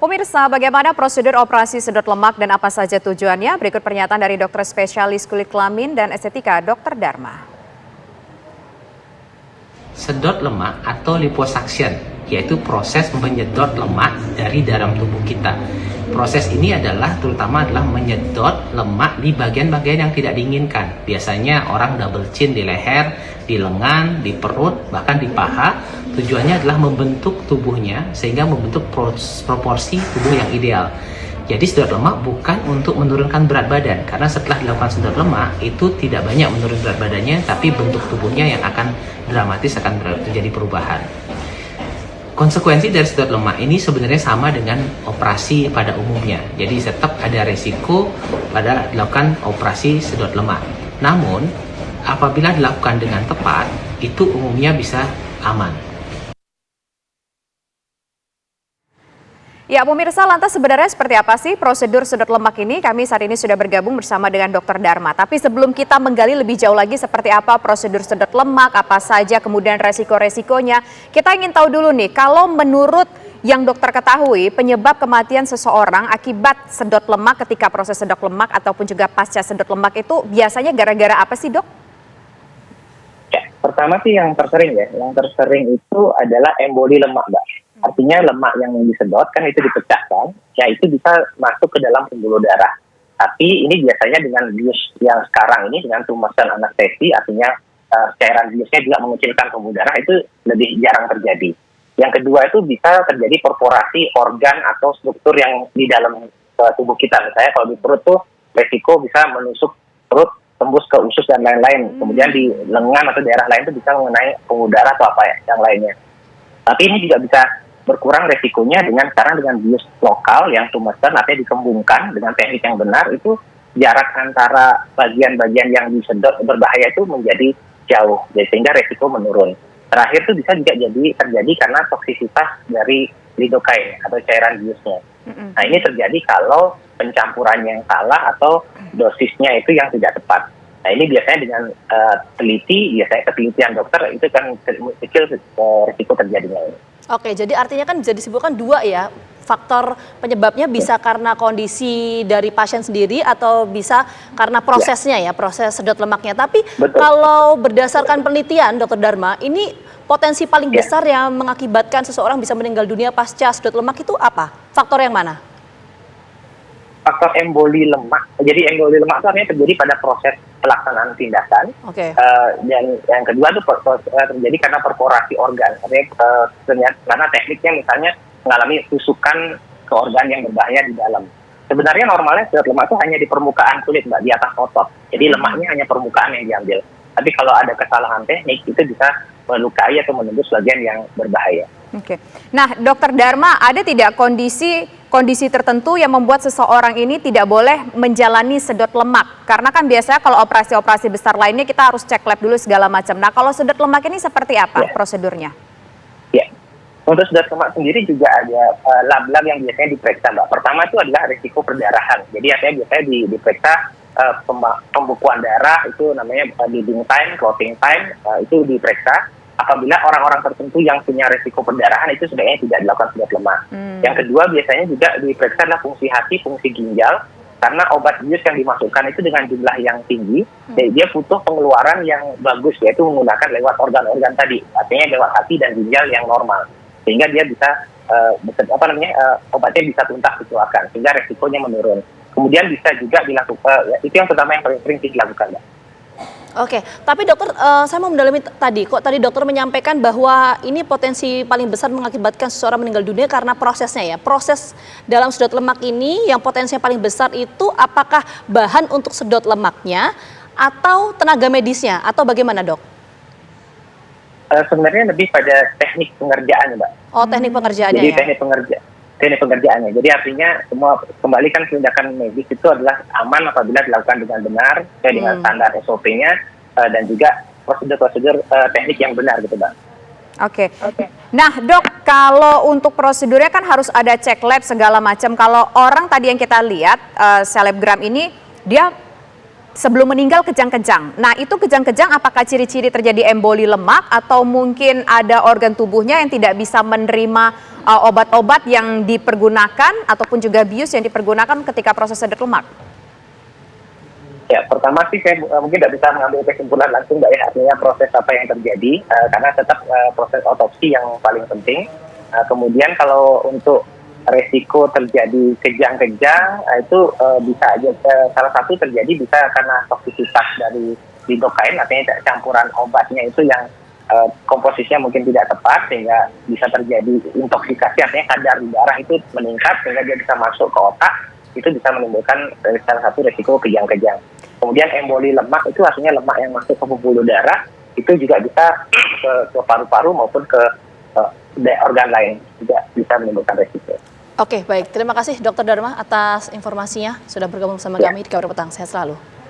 Pemirsa, bagaimana prosedur operasi sedot lemak dan apa saja tujuannya? Berikut pernyataan dari dokter spesialis kulit kelamin dan estetika, Dr. Dharma. Sedot lemak atau liposuction, yaitu proses menyedot lemak dari dalam tubuh kita. Proses ini terutama adalah menyedot lemak di bagian-bagian yang tidak diinginkan. Biasanya orang double chin di leher, di lengan, di perut, bahkan di paha. Tujuannya adalah membentuk tubuhnya sehingga membentuk proporsi tubuh yang ideal. Jadi sedot lemak bukan untuk menurunkan berat badan, karena setelah dilakukan sedot lemak itu tidak banyak menurun berat badannya, tapi bentuk tubuhnya yang akan dramatis, akan terjadi perubahan. Konsekuensi dari sedot lemak ini sebenarnya sama dengan operasi pada umumnya. Jadi tetap ada resiko pada dilakukan operasi sedot lemak. Namun apabila dilakukan dengan tepat, itu umumnya bisa aman. Ya, pemirsa, lantas sebenarnya seperti apa sih prosedur sedot lemak ini? Kami saat ini sudah bergabung bersama dengan Dr. Dharma. Tapi sebelum kita menggali lebih jauh lagi seperti apa prosedur sedot lemak, apa saja kemudian resiko-resikonya, kita ingin tahu dulu nih, kalau menurut yang dokter ketahui, penyebab kematian seseorang akibat sedot lemak ketika proses sedot lemak ataupun juga pasca sedot lemak itu biasanya gara-gara apa sih, Dok? Ya, pertama sih yang tersering itu adalah emboli lemak, Mbak. Artinya lemak yang disedot kan itu dipecahkan, ya itu bisa masuk ke dalam pembuluh darah. Tapi ini biasanya dengan bius yang sekarang ini dengan tumorsen anestesi, artinya cairan biusnya juga mengecilkan pembuluh darah, itu lebih jarang terjadi. Yang kedua itu bisa terjadi perforasi organ atau struktur yang di dalam tubuh kita. Misalnya kalau di perut tuh resiko bisa menusuk perut, tembus ke usus dan lain-lain. Kemudian di lengan atau daerah lain itu bisa mengenai pembuluh darah atau apa ya, yang lainnya. Tapi ini juga bisa berkurang resikonya dengan bius lokal yang tumorsen, artinya dikembungkan dengan teknik yang benar, itu jarak antara bagian-bagian yang disedot berbahaya itu menjadi jauh, sehingga resiko menurun. Terakhir itu bisa juga terjadi karena toksisitas dari lidokain atau cairan biusnya. Nah ini terjadi kalau pencampurannya yang salah atau dosisnya itu yang tidak tepat. Nah ini biasanya dengan penelitian dokter itu kan kecil resiko terjadinya ini. Oke, jadi artinya kan bisa disebutkan dua ya, faktor penyebabnya bisa karena kondisi dari pasien sendiri atau bisa karena prosesnya ya, proses sedot lemaknya. Tapi kalau berdasarkan penelitian Dr. Dharma, ini potensi paling besar yang mengakibatkan seseorang bisa meninggal dunia pasca sedot lemak itu apa? Faktor yang mana? Faktor emboli lemak. Jadi emboli lemak itu artinya terjadi pada proses pelaksanaan tindakan. Dan yang kedua itu terjadi karena perforasi organ. Artinya karena tekniknya misalnya mengalami tusukan ke organ yang berbahaya di dalam. Sebenarnya normalnya sedot lemak itu hanya di permukaan kulit, Mbak, di atas otot. Jadi lemaknya hanya permukaan yang diambil. Tapi kalau ada kesalahan teknik itu bisa melukai atau menembus bagian yang berbahaya. Oke. Nah, Dr. Dharma, ada tidak kondisi tertentu yang membuat seseorang ini tidak boleh menjalani sedot lemak? Karena kan biasanya kalau operasi-operasi besar lainnya kita harus cek lab dulu segala macam. Nah, kalau sedot lemak ini seperti apa prosedurnya? Ya, untuk sedot lemak sendiri juga ada lab-lab yang biasanya diperiksa, Mbak. Pertama itu adalah risiko perdarahan. Jadi artinya biasanya diperiksa pembukuan darah, itu namanya bleeding time, clotting time, itu diperiksa. Apabila orang-orang tertentu yang punya risiko perdarahan itu sebenarnya tidak dilakukan sedot lemak. Yang kedua biasanya juga diperiksa adalah fungsi hati, fungsi ginjal, karena obat bius yang dimasukkan itu dengan jumlah yang tinggi, jadi dia butuh pengeluaran yang bagus, yaitu menggunakan lewat organ-organ tadi, artinya lewat hati dan ginjal yang normal, sehingga dia bisa obatnya bisa tuntas dikeluarkan, sehingga resikonya menurun. Kemudian bisa juga dilakukan, itu yang pertama yang paling sering dilakukan, Mbak. Oke, tapi dokter, saya mau mendalami tadi dokter menyampaikan bahwa ini potensi paling besar mengakibatkan seseorang meninggal dunia karena prosesnya ya. Proses dalam sedot lemak ini yang potensinya paling besar itu apakah bahan untuk sedot lemaknya atau tenaga medisnya atau bagaimana, Dok? Sebenarnya lebih pada teknik pengerjaannya, Mbak. Oh, teknik pengerjaannya. Jadi ya. teknik pengerjaannya. Jadi artinya semua kembalikan tindakan medis itu adalah aman apabila dilakukan dengan benar, dengan standar SOP-nya dan juga prosedur-prosedur teknik yang benar gitu, Mbak. Oke. Nah, Dok, kalau untuk prosedurnya kan harus ada cek lab segala macam. Kalau orang tadi yang kita lihat selebgram ini dia sebelum meninggal kejang-kejang. Nah, itu kejang-kejang apakah ciri-ciri terjadi emboli lemak atau mungkin ada organ tubuhnya yang tidak bisa menerima obat-obat yang dipergunakan ataupun juga bius yang dipergunakan ketika proses sedot lemak? Ya, pertama sih saya mungkin tidak bisa mengambil kesimpulan langsung Mbak ya, artinya proses apa yang terjadi, karena tetap proses otopsi yang paling penting. Kemudian kalau untuk resiko terjadi kejang-kejang, itu bisa aja salah satu terjadi bisa karena toksisitas dari lidokain, artinya campuran obatnya itu yang komposisinya mungkin tidak tepat sehingga bisa terjadi intoksikasi, artinya kadar di darah itu meningkat sehingga dia bisa masuk ke otak, itu bisa menimbulkan salah satu resiko kejang-kejang. Kemudian emboli lemak itu artinya lemak yang masuk ke pembuluh darah, itu juga bisa ke paru-paru maupun ke organ lain, juga bisa menimbulkan resiko. Oke, baik. Terima kasih Dr. Dharma atas informasinya. Sudah bergabung bersama kami di Kabar Petang. Sehat selalu.